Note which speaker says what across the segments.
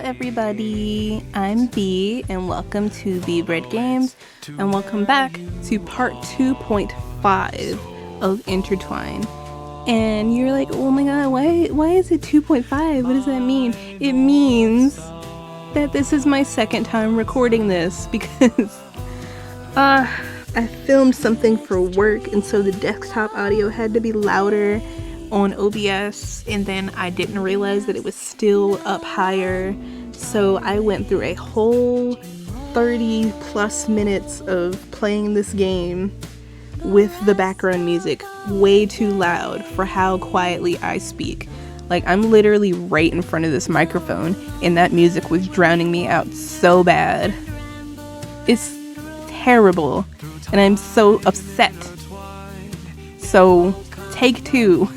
Speaker 1: everybody, I'm B, and welcome to B Bread Games, and welcome back to part 2.5 of Intertwine. And you're like, oh my god, why is it 2.5? What does that mean? It means that this is my second time recording this, because I filmed something for work, and so the desktop audio had to be louder on OBS, and then I didn't realize that it was still up higher, so I went through a whole 30 plus minutes of playing this game with the background music way too loud for how quietly I speak. Like, I'm literally right in front of this microphone, and that music was drowning me out so bad. It's terrible, and I'm so upset. So, take two.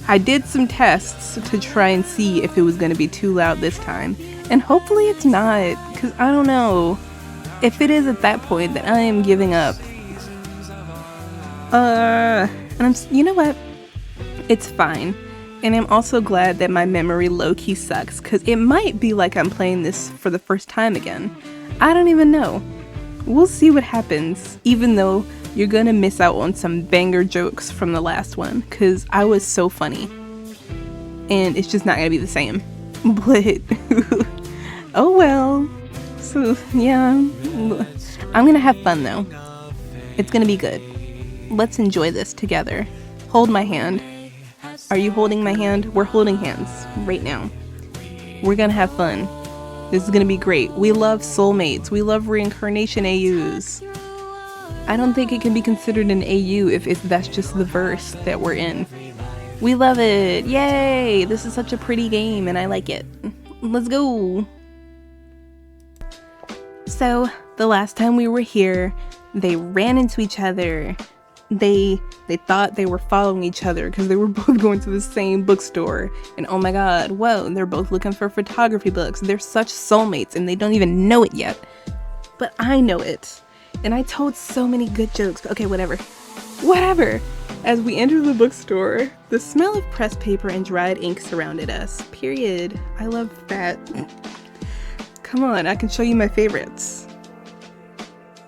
Speaker 1: I did some tests to try and see if it was going to be too loud this time, and hopefully it's not, because I don't know. If it is at that point, then I am giving up. You know what? It's fine. And I'm also glad that my memory low-key sucks, because it might be like I'm playing this for the first time again. I don't even know. We'll see what happens, even though you're gonna miss out on some banger jokes from the last one, because I was so funny. And it's just not gonna be the same. But, oh well. So, yeah. I'm gonna have fun, though. It's gonna be good. Let's enjoy this together. Hold my hand. Are you holding my hand? We're holding hands right now. We're gonna have fun. This is gonna be great. We love soulmates. We love reincarnation AUs. I don't think it can be considered an AU if that's just the verse that we're in. We love it. Yay! This is such a pretty game and I like it. Let's go! So, the last time we were here, they ran into each other. They thought they were following each other because they were both going to the same bookstore. And oh my god, whoa, they're both looking for photography books. They're such soulmates and they don't even know it yet. But I know it. And I told so many good jokes. Okay, whatever. Whatever! As we entered the bookstore, the smell of pressed paper and dried ink surrounded us. Period. I love that. Come on, I can show you my favorites.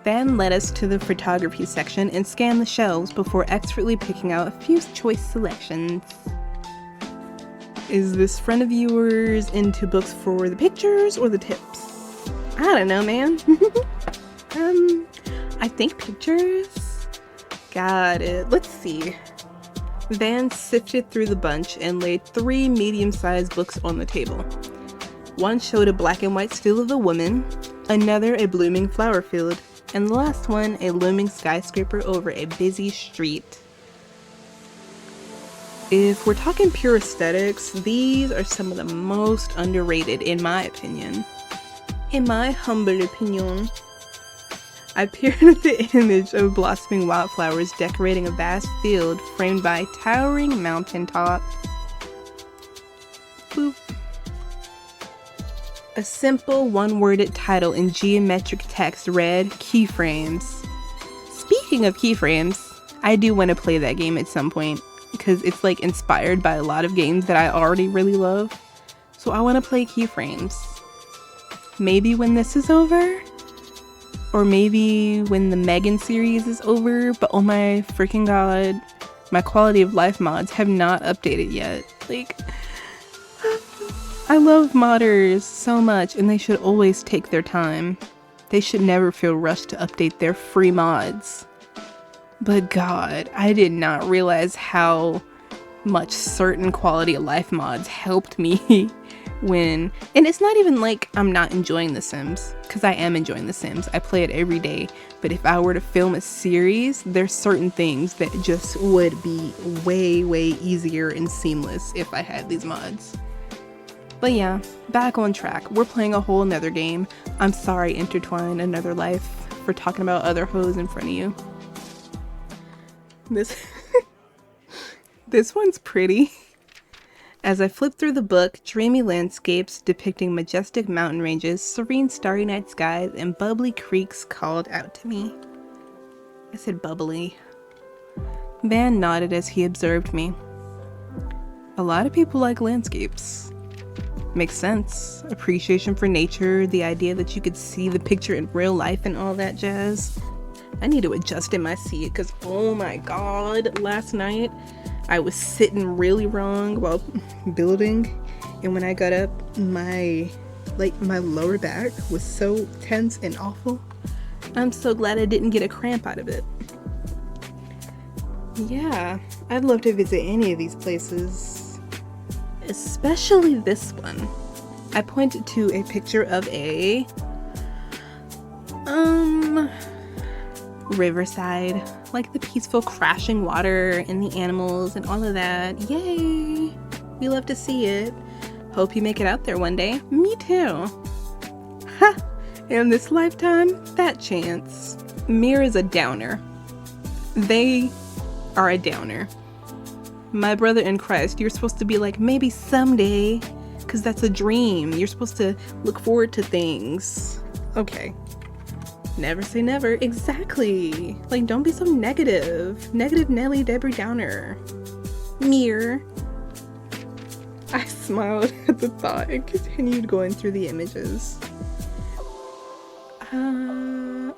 Speaker 1: Van led us to the photography section and scanned the shelves before expertly picking out a few choice selections. Is this friend of yours into books for the pictures or the tips? I don't know, man. I think pictures. Got it. Let's see. Van sifted through the bunch and laid 3 medium-sized books on the table. One showed a black and white still of a woman, another a blooming flower field, and the last one a looming skyscraper over a busy street. If we're talking pure aesthetics, these are some of the most underrated in my opinion. In my humble opinion. I peered at the image of blossoming wildflowers decorating a vast field framed by a towering mountaintop. Boop. A simple one-worded title in geometric text read, Keyframes. Speaking of keyframes, I do want to play that game at some point, because it's like inspired by a lot of games that I already really love. So I want to play Keyframes. Maybe when this is over? Or maybe when the Megan series is over, but oh my freaking god, my quality of life mods have not updated yet. Like, I love modders so much, and they should always take their time. They should never feel rushed to update their free mods. But god, I did not realize how much certain quality of life mods helped me and it's not even like I'm not enjoying The Sims, because I am enjoying The Sims. I play it every day, but if I were to film a series, there's certain things that just would be way, way easier and seamless if I had these mods. But yeah, back on track. We're playing a whole nother game. I'm sorry, Intertwine Another Life, for talking about other hoes in front of you. This one's pretty. As I flipped through the book, dreamy landscapes depicting majestic mountain ranges, serene starry night skies, and bubbly creeks called out to me. I said bubbly. Van nodded as he observed me. A lot of people like landscapes. Makes sense. Appreciation for nature, the idea that you could see the picture in real life and all that jazz. I need to adjust in my seat because, oh my god, last night I was sitting really wrong while building, and when I got up, my lower back was so tense and awful. I'm so glad I didn't get a cramp out of it. Yeah, I'd love to visit any of these places, especially this one. I pointed to a picture of a riverside, like the peaceful crashing water and the animals and all of that. Yay! We love to see it. Hope you make it out there one day. Me too. Ha! In this lifetime, that chance. Mir is a downer. They are a downer. My brother in Christ, you're supposed to be like, maybe someday, because that's a dream. You're supposed to look forward to things. Okay. Never say never. Exactly. Like, don't be so negative. Negative Nelly Debbie Downer. Mir. I smiled at the thought and continued going through the images.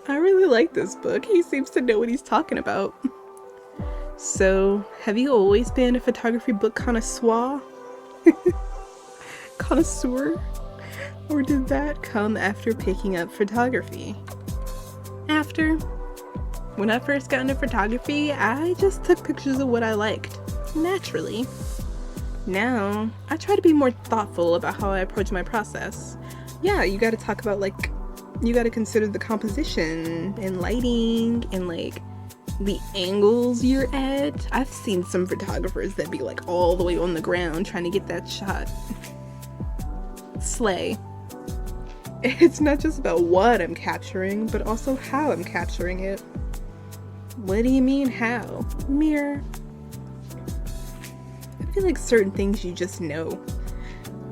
Speaker 1: I really like this book. He seems to know what he's talking about. So, have you always been a photography book connoisseur? Connoisseur? Or did that come after picking up photography? After. When I first got into photography, I just took pictures of what I liked, naturally. Now, I try to be more thoughtful about how I approach my process. Yeah, you gotta talk about, like, you gotta consider the composition and lighting and, like, the angles you're at. I've seen some photographers that be, like, all the way on the ground trying to get that shot. Slay. It's not just about what I'm capturing, but also how I'm capturing it. What do you mean, how? Mirror. I feel like certain things you just know.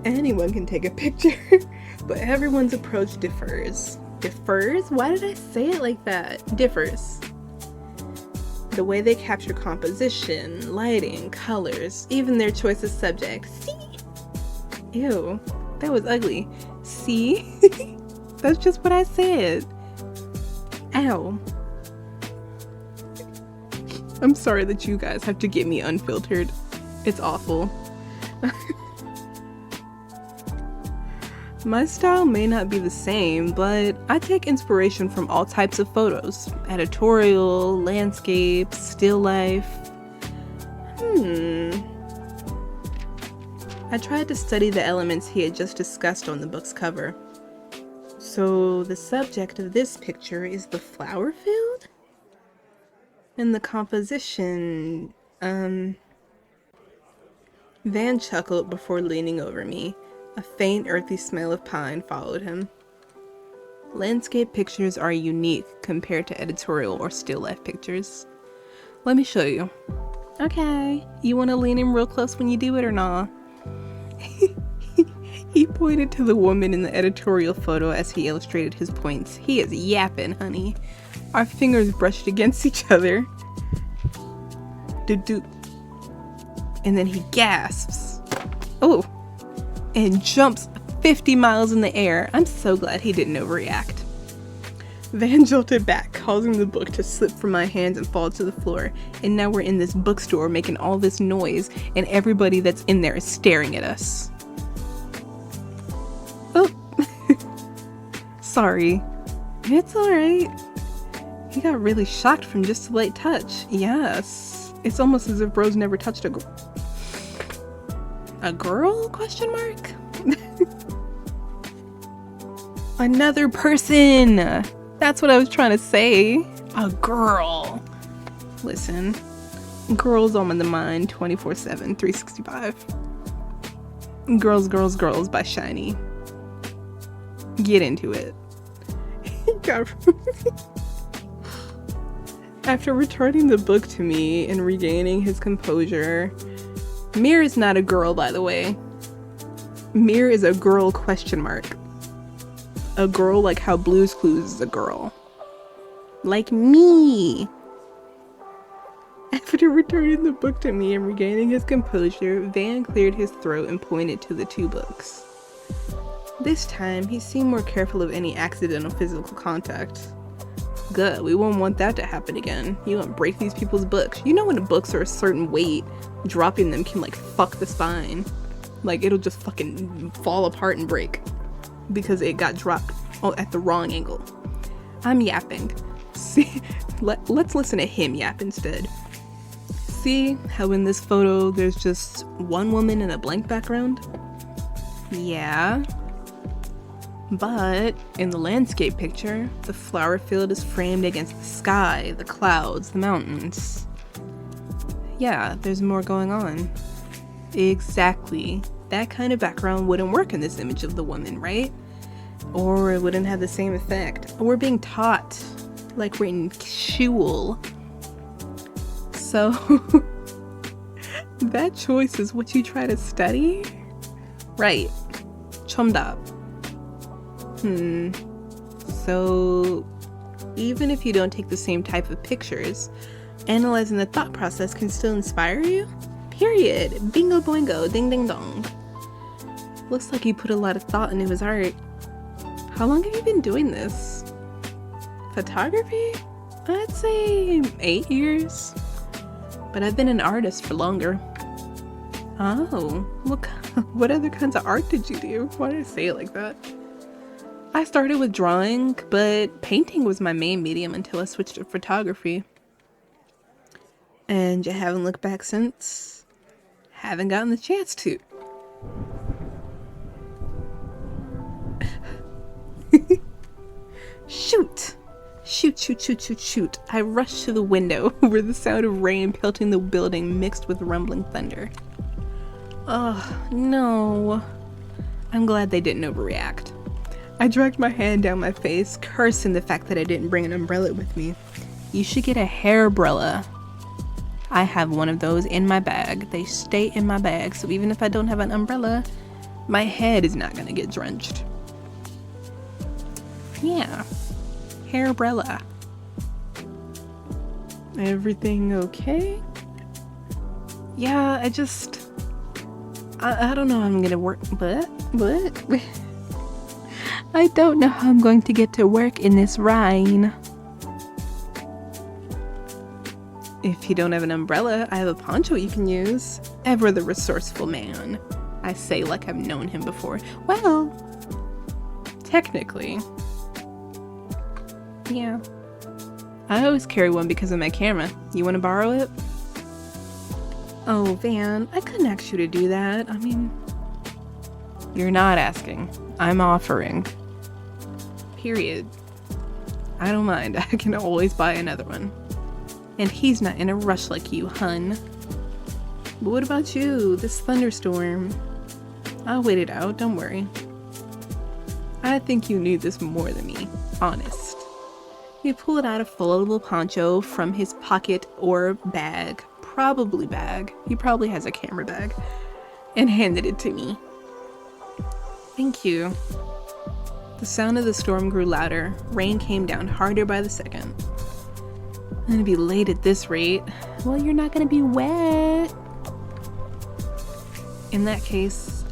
Speaker 1: Anyone can take a picture, but everyone's approach differs. Differs? Why did I say it like that? Differs. The way they capture composition, lighting, colors, even their choice of subject. See? Ew, that was ugly. See? That's just what I said. Ow. I'm sorry that you guys have to get me unfiltered. It's awful. My style may not be the same, but I take inspiration from all types of photos. Editorial, landscape, still life. I tried to study the elements he had just discussed on the book's cover. So the subject of this picture is the flower field? And the composition, Van chuckled before leaning over me. A faint, earthy smell of pine followed him. Landscape pictures are unique compared to editorial or still life pictures. Let me show you. Okay, you want to lean in real close when you do it or not? He pointed to the woman in the editorial photo as he illustrated his points. He is yapping, honey. Our fingers brushed against each other. Doop. And then he gasps. Oh. And jumps 50 miles in the air. I'm so glad he didn't overreact. Van jolted back, causing the book to slip from my hands and fall to the floor. And now we're in this bookstore making all this noise, and everybody that's in there is staring at us. Oh. Sorry. It's alright. He got really shocked from just a light touch. Yes. It's almost as if Rose never touched a girl? Question mark? Another person! That's what I was trying to say. A girl. Listen. Girls on the mind 24/7, 365. Girls, Girls, Girls by Shiny. Get into it. After returning the book to me and regaining his composure, Mir is not a girl, by the way. Mir is a girl question mark. A girl like how Blue's Clues is a girl. Like me. After returning the book to me and regaining his composure, Van cleared his throat and pointed to the two books. This time, he seemed more careful of any accidental physical contact. Good, we won't want that to happen again. You don't break these people's books. You know when the books are a certain weight, dropping them can like fuck the spine. Like it'll just fucking fall apart and break because it got dropped at the wrong angle. I'm yapping. See, let's listen to him yap instead. See how in this photo there's just one woman in a blank background? Yeah. But in the landscape picture, the flower field is framed against the sky, the clouds, the mountains. Yeah, there's more going on. Exactly. That kind of background wouldn't work in this image of the woman, right? Or it wouldn't have the same effect. We're being taught like we're in shul. So, that choice is what you try to study? Right. Chomdab. So, even if you don't take the same type of pictures, analyzing the thought process can still inspire you? Period. Bingo boingo, ding ding dong. Looks like he put a lot of thought into his art. How long have you been doing this? Photography? I'd say 8 years. But I've been an artist for longer. Oh, look, what other kinds of art did you do? Why did I say it like that? I started with drawing, but painting was my main medium until I switched to photography. And you haven't looked back since? Haven't gotten the chance to. Shoot! Shoot, shoot, shoot, shoot, shoot. I rushed to the window where the sound of rain pelting the building mixed with rumbling thunder. Oh, no. I'm glad they didn't overreact. I dragged my hand down my face, cursing the fact that I didn't bring an umbrella with me. You should get a hair-brella. I have one of those in my bag. They stay in my bag, so even if I don't have an umbrella, my head is not gonna get drenched. Yeah. Hair-brella. Everything okay? Yeah, I don't know how I'm gonna work, but I don't know how I'm going to get to work in this rain. If you don't have an umbrella, I have a poncho you can use. Ever the resourceful man. I say like I've known him before. Well, technically. Yeah. I always carry one because of my camera. You want to borrow it? Oh, Van, I couldn't ask you to do that. I mean, you're not asking. I'm offering. Period. I don't mind. I can always buy another one. And he's not in a rush like you, hun. But what about you? This thunderstorm? I'll wait it out, don't worry. I think you need this more than me, honest. He pulled out a foldable poncho from his pocket or bag. Probably bag. He probably has a camera bag. And handed it to me. Thank you. The sound of the storm grew louder. Rain came down harder by the second. I'm gonna be late at this rate. Well, you're not gonna be wet. In that case,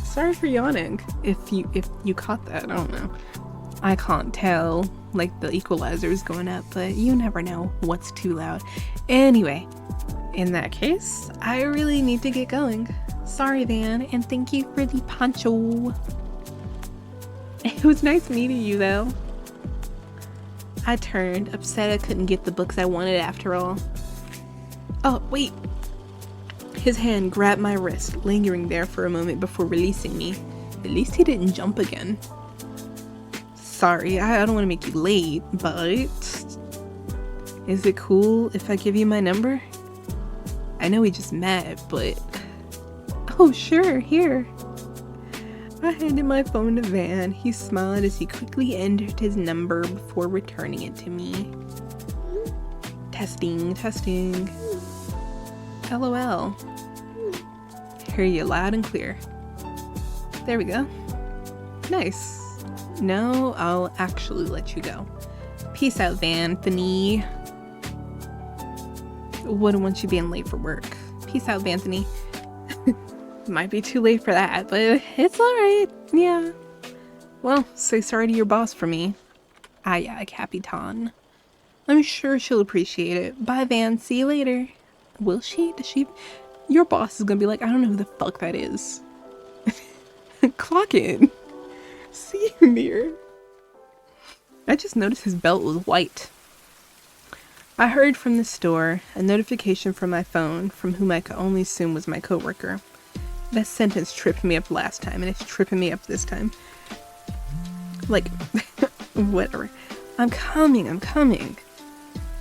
Speaker 1: sorry for yawning. If you caught that, I don't know. I can't tell. Like the equalizer is going up, but you never know what's too loud. Anyway, in that case, I really need to get going. Sorry, Van, and thank you for the poncho. It was nice meeting you, though. I turned, upset I couldn't get the books I wanted after all. Oh, wait. His hand grabbed my wrist, lingering there for a moment before releasing me. At least he didn't jump again. Sorry, I don't want to make you late, but is it cool if I give you my number? I know we just met, but oh sure, here. I handed my phone to Van. He smiled as he quickly entered his number before returning it to me. Testing, testing. LOL. Hear you loud and clear. There we go. Nice. No, I'll actually let you go. Peace out, Vanthony. Wouldn't want you being late for work. Peace out, Vanthony. Might be too late for that, but it's alright. Yeah. Well, say sorry to your boss for me. Aye aye, Capitan. I'm sure she'll appreciate it. Bye, Van. See you later. Will she? Does she? Your boss is gonna be like, I don't know who the fuck that is. Clock in. See you, mirror. I just noticed his belt was white. I heard from the store, a notification from my phone, from whom I could only assume was my coworker. That sentence tripped me up last time, and it's tripping me up this time. Like, whatever. I'm coming.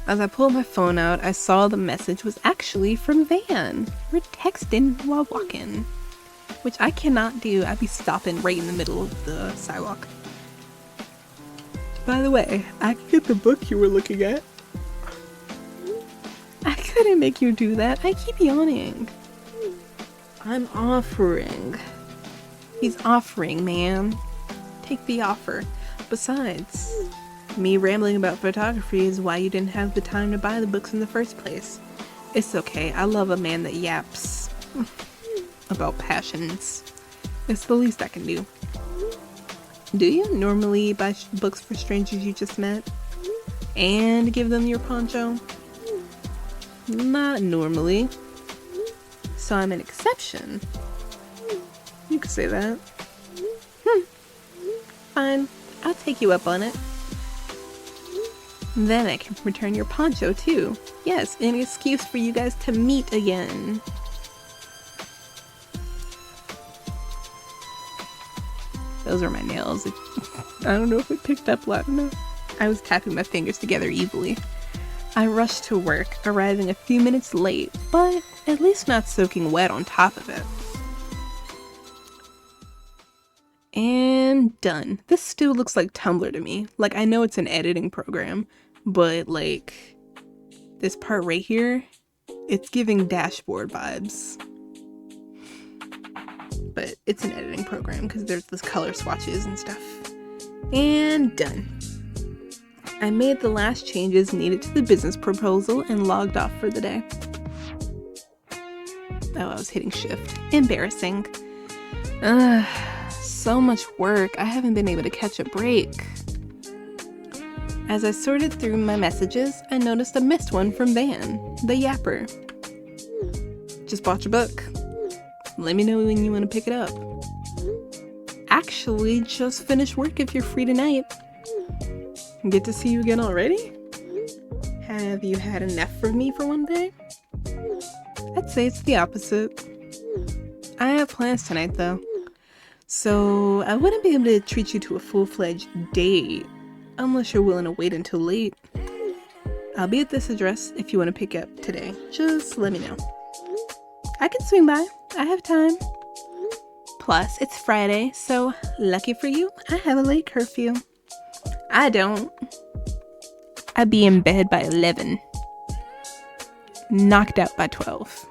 Speaker 1: As I pulled my phone out, I saw the message was actually from Van. We're texting while walking. Which I cannot do. I'd be stopping right in the middle of the sidewalk. By the way, I can get the book you were looking at. I couldn't make you do that. I keep yawning. I'm offering. He's offering, man. Take the offer. Besides, me rambling about photography is why you didn't have the time to buy the books in the first place. It's okay. I love a man that yaps about passions. It's the least I can do. Do you normally buy books for strangers you just met and give them your poncho? Not normally. So I'm an exception. You could say that. Fine. I'll take you up on it. Then I can return your poncho too. Yes, an excuse for you guys to meet again. Those are my nails. I don't know if it picked up loud enough. I was tapping my fingers together evilly. I rushed to work, arriving a few minutes late, but at least not soaking wet on top of it. And done. This still looks like Tumblr to me. Like, I know it's an editing program, but like, this part right here, it's giving dashboard vibes. But it's an editing program because there's this color swatches and stuff. And done. I made the last changes needed to the business proposal and logged off for the day. Oh, I was hitting shift. Embarrassing. So much work. I haven't been able to catch a break. As I sorted through my messages, I noticed a missed one from Van, the yapper. Just bought your book. Let me know when you want to pick it up. Actually, just finished work if you're free tonight. Get to see you again already? Have you had enough of me for one day? I'd say it's the opposite. I have plans tonight though. So I wouldn't be able to treat you to a full-fledged date unless you're willing to wait until late. I'll be at this address if you want to pick up today. Just let me know. I can swing by. I have time. Plus, it's Friday, so lucky for you, I have a late curfew. I don't. I'd be in bed by 11. Knocked out by 12.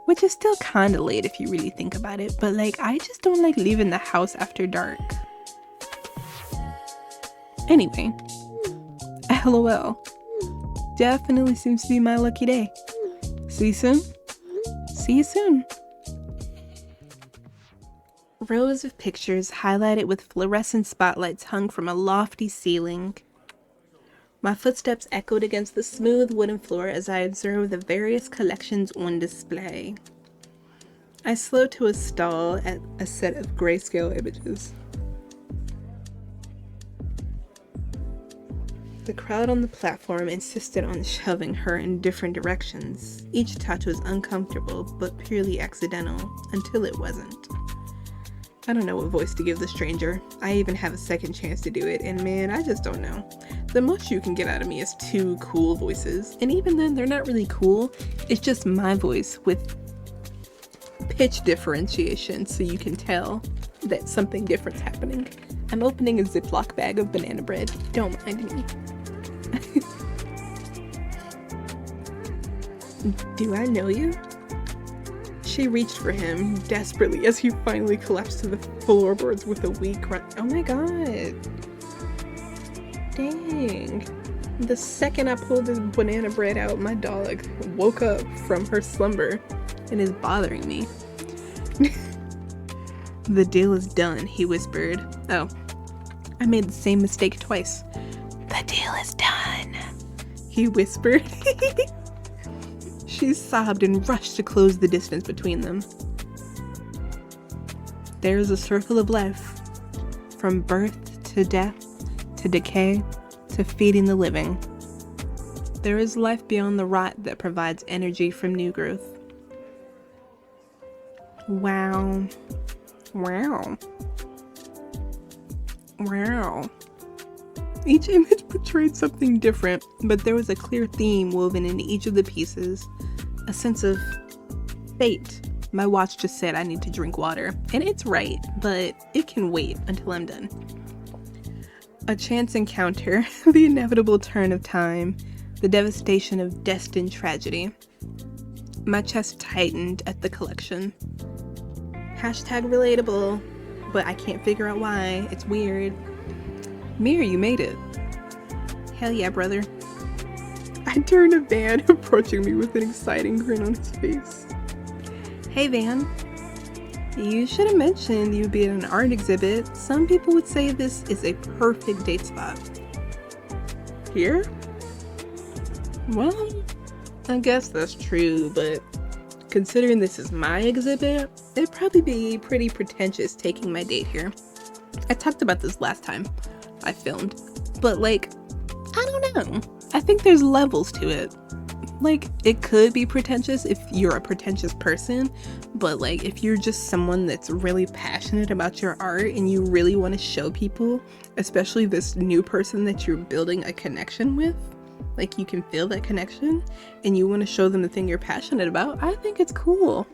Speaker 1: Which is still kinda late if you really think about it, but like, I just don't like leaving the house after dark. Anyway, LOL. Definitely seems to be my lucky day. See you soon? See you soon. Rows of pictures highlighted with fluorescent spotlights hung from a lofty ceiling. My footsteps echoed against the smooth wooden floor as I observed the various collections on display. I slowed to a stall at a set of grayscale images. The crowd on the platform insisted on shoving her in different directions. Each touch was uncomfortable, but purely accidental, until it wasn't. I don't know what voice to give the stranger. I even have a second chance to do it, and man, I just don't know. The most you can get out of me is 2 cool voices, and even then, they're not really cool. It's just my voice with pitch differentiation, so you can tell that something different's happening. I'm opening a Ziploc bag of banana bread. Don't mind me. Do I know you? She reached for him desperately as he finally collapsed to the floorboards with a weak grunt. Oh my god. Dang. The second I pulled this banana bread out, my dog woke up from her slumber and is bothering me. The deal is done, he whispered. Oh, I made the same mistake twice. The deal is done, he whispered. She sobbed and rushed to close the distance between them. There is a circle of life, from birth to death, to decay, to feeding the living. There is life beyond the rot that provides energy from new growth. Wow. Wow. Wow. Each image portrayed something different, but there was a clear theme woven into each of the pieces. A sense of fate. My watch just said I need to drink water, and it's right, but it can wait until I'm done. A chance encounter, the inevitable turn of time, the devastation of destined tragedy. My chest tightened at the collection. Hashtag relatable, but I can't figure out why. It's weird. Mir, you made it. Hell yeah, brother. I turned to Van, approaching me with an exciting grin on his face. Hey Van, you should have mentioned you'd be at an art exhibit. Some people would say this is a perfect date spot. Here? Well, I guess that's true, but considering this is my exhibit, it'd probably be pretty pretentious taking my date here. I talked about this last time I filmed, but like, I don't know. I think there's levels to it. Like, it could be pretentious if you're a pretentious person, but like, if you're just someone that's really passionate about your art and you really want to show people, especially this new person that you're building a connection with, like you can feel that connection and you want to show them the thing you're passionate about, I think it's cool.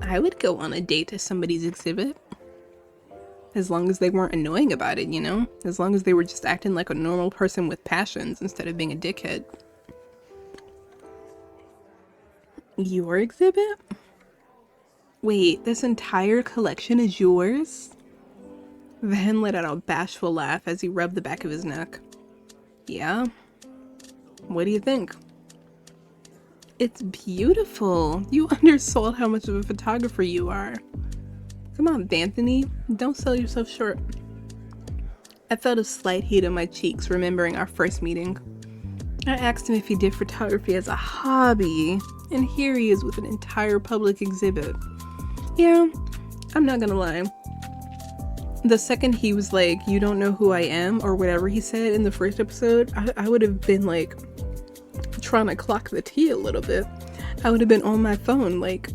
Speaker 1: I would go on a date to somebody's exhibit. As long as they weren't annoying about it, you know? As long as they were just acting like a normal person with passions instead of being a dickhead. Your exhibit? Wait, this entire collection is yours? Van let out a bashful laugh as he rubbed the back of his neck. Yeah? What do you think? It's beautiful. You undersold how much of a photographer you are. Come on, Anthony. Don't sell yourself short. I felt a slight heat on my cheeks, remembering our first meeting. I asked him if he did photography as a hobby, and here he is with an entire public exhibit. Yeah, I'm not gonna lie. The second he was like, "You don't know who I am," or whatever he said in the first episode, I would have been like, trying to clock the tea a little bit. I would have been on my phone, like,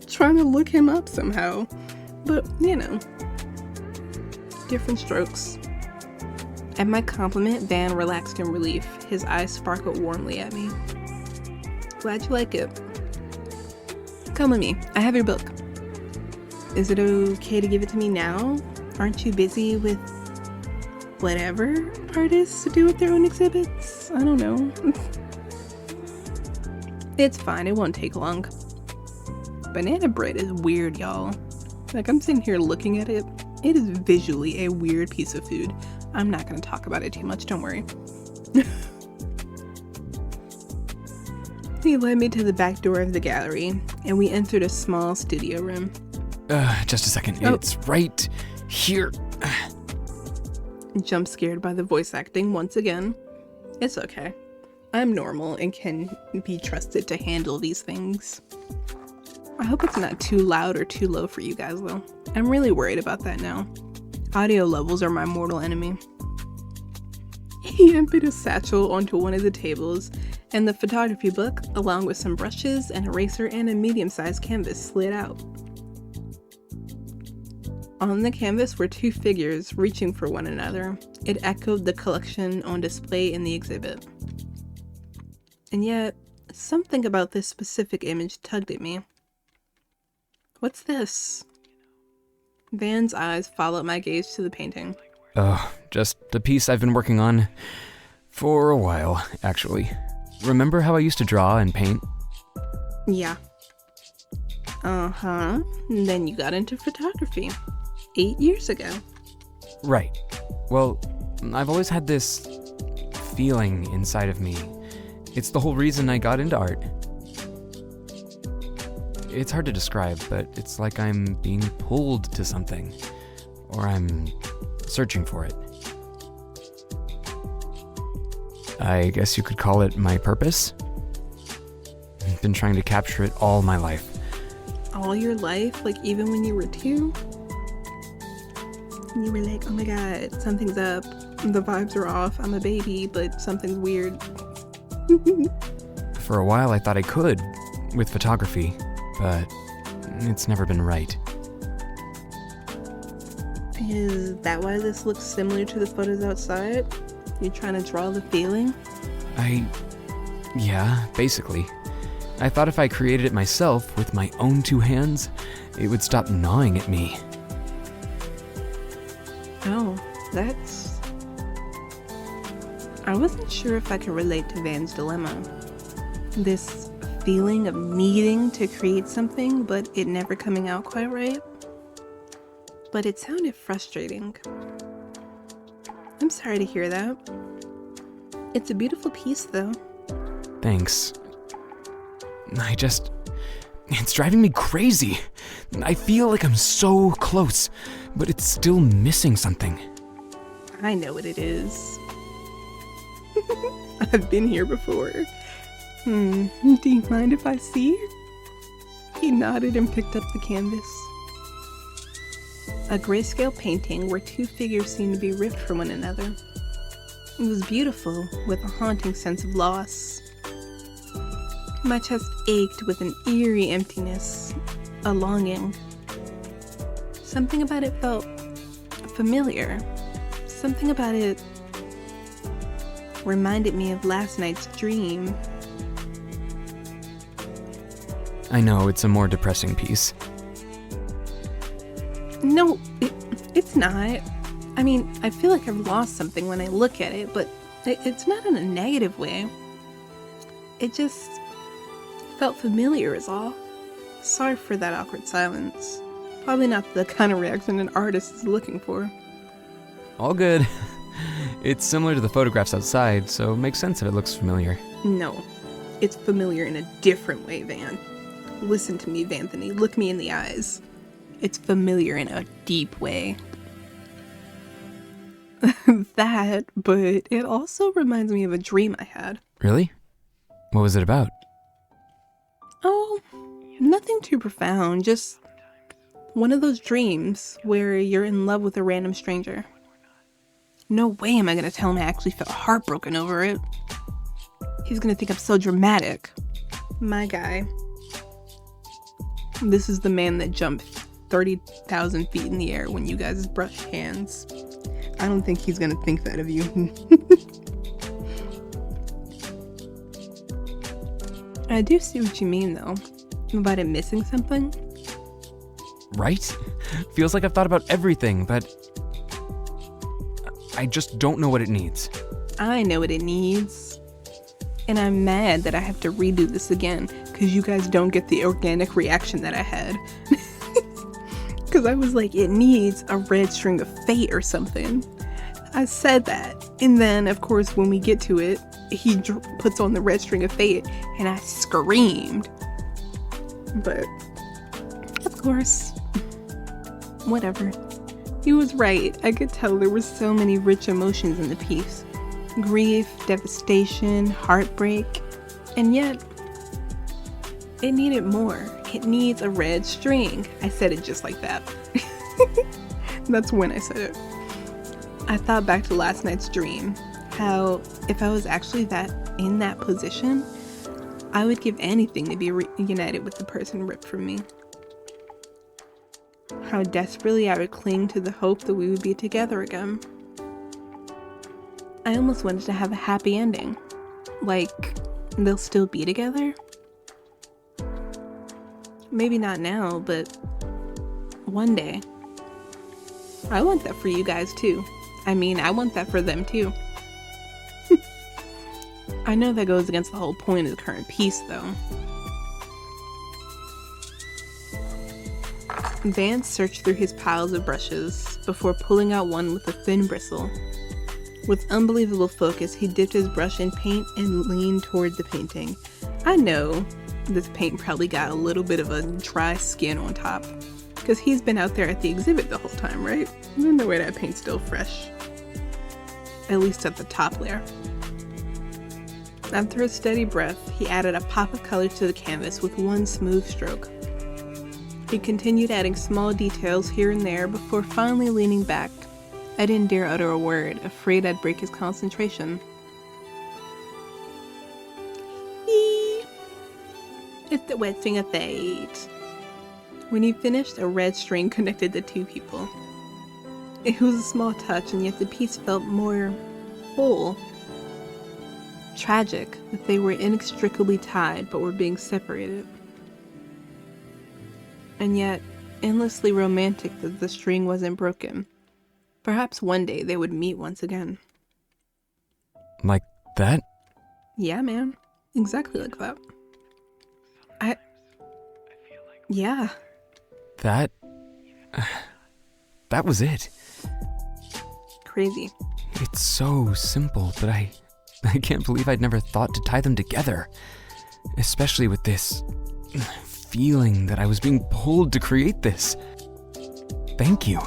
Speaker 1: trying to look him up somehow. But, you know, different strokes. At my compliment, Van relaxed in relief. His eyes sparkled warmly at me. Glad you like it. Come with me. I have your book. Is it okay to give it to me now? Aren't you busy with whatever artists do with their own exhibits? I don't know. It's fine. It won't take long. Banana bread is weird, y'all. Like, I'm sitting here looking at it. It is visually a weird piece of food. I'm not going to talk about it too much, don't worry. He led me to the back door of the gallery, and we entered a small studio room.
Speaker 2: Just a second. Oh. It's right here.
Speaker 1: Jump scared by the voice acting once again. It's okay. I'm normal and can be trusted to handle these things. I hope it's not too loud or too low for you guys, though. I'm really worried about that now. Audio levels are my mortal enemy. He emptied a satchel onto one of the tables, and the photography book, along with some brushes, an eraser, and a medium-sized canvas, slid out. On the canvas were two figures reaching for one another. It echoed the collection on display in the exhibit. And yet, something about this specific image tugged at me. What's this? Van's eyes followed my gaze to the painting.
Speaker 2: Just the piece I've been working on for a while, actually. Remember how I used to draw and paint?
Speaker 1: Yeah. Uh-huh. Then you got into photography. 8 years ago.
Speaker 2: Right. Well, I've always had this feeling inside of me. It's the whole reason I got into art. It's hard to describe, but it's like I'm being pulled to something. Or I'm searching for it. I guess you could call it my purpose. I've been trying to capture it all my life.
Speaker 1: All your life? Like even when you were 2? And you were like, oh my god, something's up. The vibes are off. I'm a baby, but something's weird.
Speaker 2: For a while I thought I could, with photography, but it's never been right.
Speaker 1: Is that why this looks similar to the photos outside? You're trying to draw the feeling?
Speaker 2: Yeah, basically. I thought if I created it myself with my own 2 hands, it would stop gnawing at me.
Speaker 1: Oh, that's... I wasn't sure if I could relate to Van's dilemma. This feeling of needing to create something, but it never coming out quite right. But it sounded frustrating. I'm sorry to hear that. It's a beautiful piece, though.
Speaker 2: Thanks. It's driving me crazy. I feel like I'm so close, but it's still missing something.
Speaker 1: I know what it is. I've been here before. Do you mind if I see? He nodded and picked up the canvas. A grayscale painting where 2 figures seemed to be ripped from one another. It was beautiful, with a haunting sense of loss. My chest ached with an eerie emptiness, a longing. Something about it felt familiar. Something about it reminded me of last night's dream.
Speaker 2: I know it's a more depressing piece.
Speaker 1: No, it's not. I mean, I feel like I've lost something when I look at it, but it's not in a negative way. It just felt familiar is all. Sorry for that awkward silence. Probably not the kind of reaction an artist is looking for.
Speaker 2: All good. It's similar to the photographs outside, so it makes sense if it looks familiar.
Speaker 1: No, it's familiar in a different way, Van. Listen to me, Vanthony. Look me in the eyes. It's familiar in a deep way. That, but it also reminds me of a dream I had.
Speaker 2: Really? What was it about?
Speaker 1: Oh, nothing too profound, just one of those dreams where you're in love with a random stranger. No way am I gonna tell him I actually felt heartbroken over it. He's gonna think I'm so dramatic. My guy. This is the man that jumped 30,000 feet in the air when you guys brushed hands. I don't think he's gonna think that of you. I do see what you mean, though, about it missing something.
Speaker 2: Right? Feels like I've thought about everything, but I just don't know what it needs.
Speaker 1: I know what it needs. And I'm mad that I have to redo this again, because you guys don't get the organic reaction that I had. Because I was like, it needs a red string of fate or something. I said that. And then, of course, when we get to it, he puts on the red string of fate, and I screamed. But, of course, whatever. He was right. I could tell there were so many rich emotions in the piece. Grief, devastation, heartbreak, and yet, it needed more. It needs a red string. I said it just like that. That's when I said it. I thought back to last night's dream, how if I was actually in that position, I would give anything to be reunited with the person ripped from me. How desperately I would cling to the hope that we would be together again. I almost wanted to have a happy ending. Like, they'll still be together? Maybe not now, but one day. I want that for you guys too. I mean, I want that for them too. I know that goes against the whole point of the current piece, though. Vance searched through his piles of brushes before pulling out one with a thin bristle. With unbelievable focus, he dipped his brush in paint and leaned toward the painting. I know, This paint probably got a little bit of a dry skin on top. Because he's been out there at the exhibit the whole time, right? There's no way that paint's still fresh. At least at the top layer. After a steady breath, he added a pop of color to the canvas with one smooth stroke. He continued adding small details here and there before finally leaning back. I didn't dare utter a word, afraid I'd break his concentration. Eee! It's the wetting of fate. When he finished, a red string connected the two people. It was a small touch, and yet the piece felt more whole. Tragic that they were inextricably tied but were being separated. And yet, endlessly romantic that the string wasn't broken. Perhaps one day they would meet once again.
Speaker 2: Like that?
Speaker 1: Yeah, man. Exactly like that. Yeah.
Speaker 2: That was it.
Speaker 1: Crazy.
Speaker 2: It's so simple, but I can't believe I'd never thought to tie them together. Especially with this feeling that I was being pulled to create this. Thank you.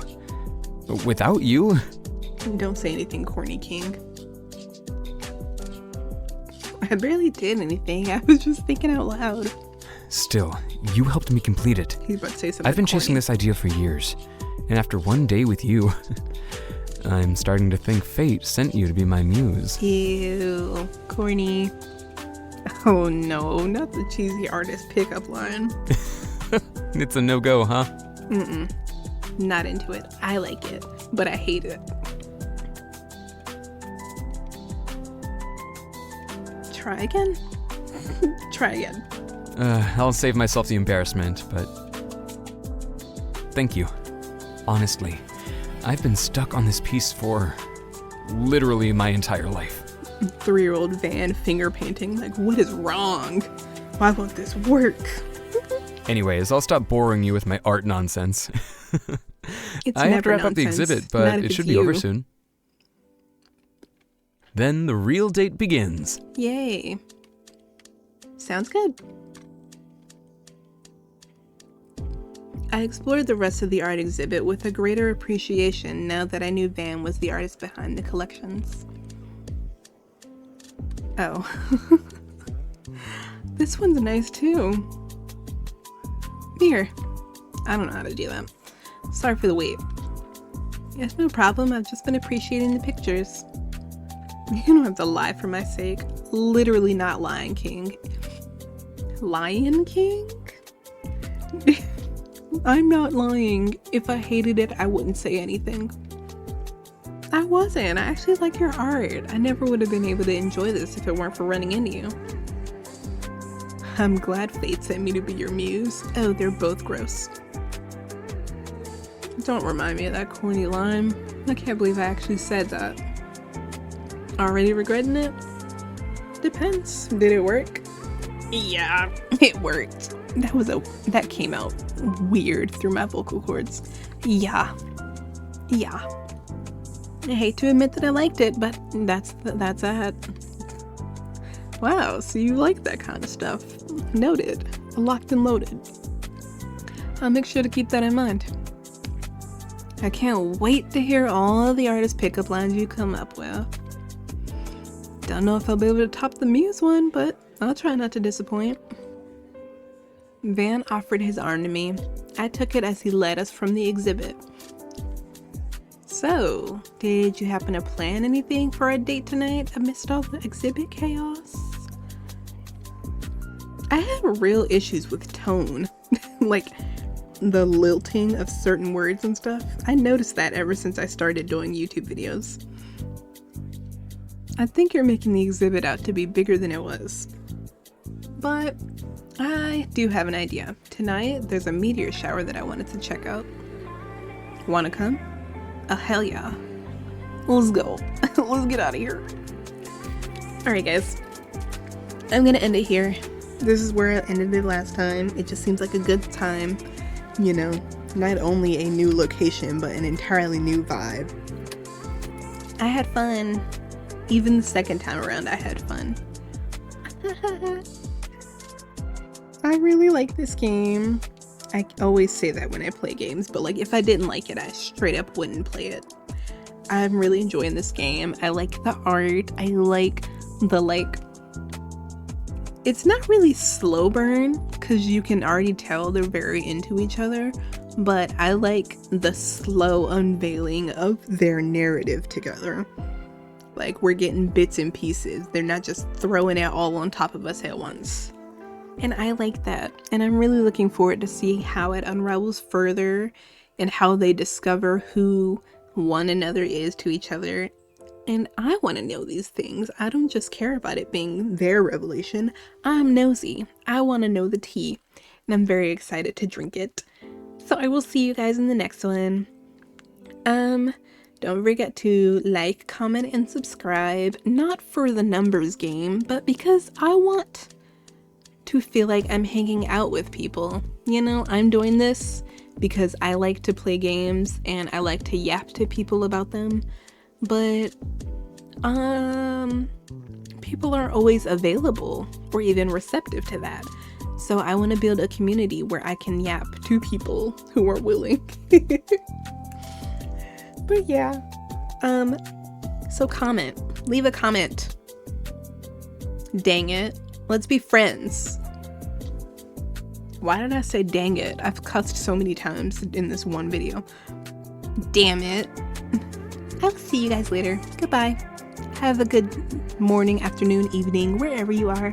Speaker 2: Without you...
Speaker 1: Don't say anything corny, King. I barely did anything. I was just thinking out loud.
Speaker 2: Still, you helped me complete it.
Speaker 1: He's about to say something
Speaker 2: I've been
Speaker 1: corny.
Speaker 2: chasing this idea for years, and after one day with you, I'm starting to think fate sent you to be my muse.
Speaker 1: Ew, corny. Oh no, not the cheesy artist pickup line.
Speaker 2: It's a no-go, huh?
Speaker 1: Mm-mm. Not into it. I like it, but I hate it. Try again? Try again.
Speaker 2: I'll save myself the embarrassment, but... Thank you. Honestly, I've been stuck on this piece for literally my entire life.
Speaker 1: 3-year-old Van finger painting, like, what is wrong? Why won't this work?
Speaker 2: Anyways, I'll stop boring you with my art nonsense.
Speaker 1: It's
Speaker 2: I have to
Speaker 1: never
Speaker 2: wrap up the
Speaker 1: nonsense,
Speaker 2: exhibit,
Speaker 1: not
Speaker 2: but
Speaker 1: if
Speaker 2: it
Speaker 1: it's
Speaker 2: should be over
Speaker 1: you.
Speaker 2: soon. Then the real date begins.
Speaker 1: Yay. Sounds good. I explored the rest of the art exhibit with a greater appreciation now that I knew Van was the artist behind the collections. Oh. This one's nice too. Here. I don't know how to do that. Sorry for the wait. It's no problem, I've just been appreciating the pictures. You don't have to lie for my sake. Literally not lying, King. Lion King? I'm not lying. If I hated it, I wouldn't say anything. I wasn't. I actually like your art. I never would have been able to enjoy this if it weren't for running into you. I'm glad fate sent me to be your muse. Oh, they're both gross. Don't remind me of that corny line. I can't believe I actually said that. Already regretting it? Depends. Did it work? Yeah, it worked. That came out weird through my vocal cords. Yeah. I hate to admit that I liked it, but that's that. Wow, so you like that kind of stuff. Noted. Locked and loaded. I'll make sure to keep that in mind. I can't wait to hear all of the artist pickup lines you come up with. Don't know if I'll be able to top the Muse one, but I'll try not to disappoint. Van offered his arm to me. I took it as he led us from the exhibit. So, did you happen to plan anything for a date tonight amidst all the exhibit chaos? I have real issues with tone. Like, the lilting of certain words and stuff. I noticed that ever since I started doing YouTube videos. I think you're making the exhibit out to be bigger than it was. But I do have an idea. Tonight, there's a meteor shower that I wanted to check out. Wanna come? Oh, hell yeah. Let's go. Let's get out of here. Alright guys, I'm gonna end it here. This is where I ended it last time. It just seems like a good time. You know, not only a new location, but an entirely new vibe. I had fun. Even the second time around, I had fun. I really like this game. I always say that when I play games, but like if I didn't like it, I straight up wouldn't play it. I'm really enjoying this game. I like the art. I like the it's not really slow burn because you can already tell they're very into each other, but I like the slow unveiling of their narrative together. Like we're getting bits and pieces. They're not just throwing it all on top of us at once. And I like that. And I'm really looking forward to see how it unravels further and how they discover who one another is to each other. And I want to know these things. I don't just care about it being their revelation. I'm nosy. I want to know the tea. And I'm very excited to drink it. So I will see you guys in the next one. Don't forget to like, comment, and subscribe. Not for the numbers game, but because I want to feel like I'm hanging out with people. You know, I'm doing this because I like to play games and I like to yap to people about them. But people aren't always available or even receptive to that. So I want to build a community where I can yap to people who are willing. But yeah, so comment, leave a comment. Dang it, let's be friends. Why did I say dang it? I've cussed so many times in this one video. Damn it. I'll see you guys later. Goodbye. Have a good morning, afternoon, evening, wherever you are.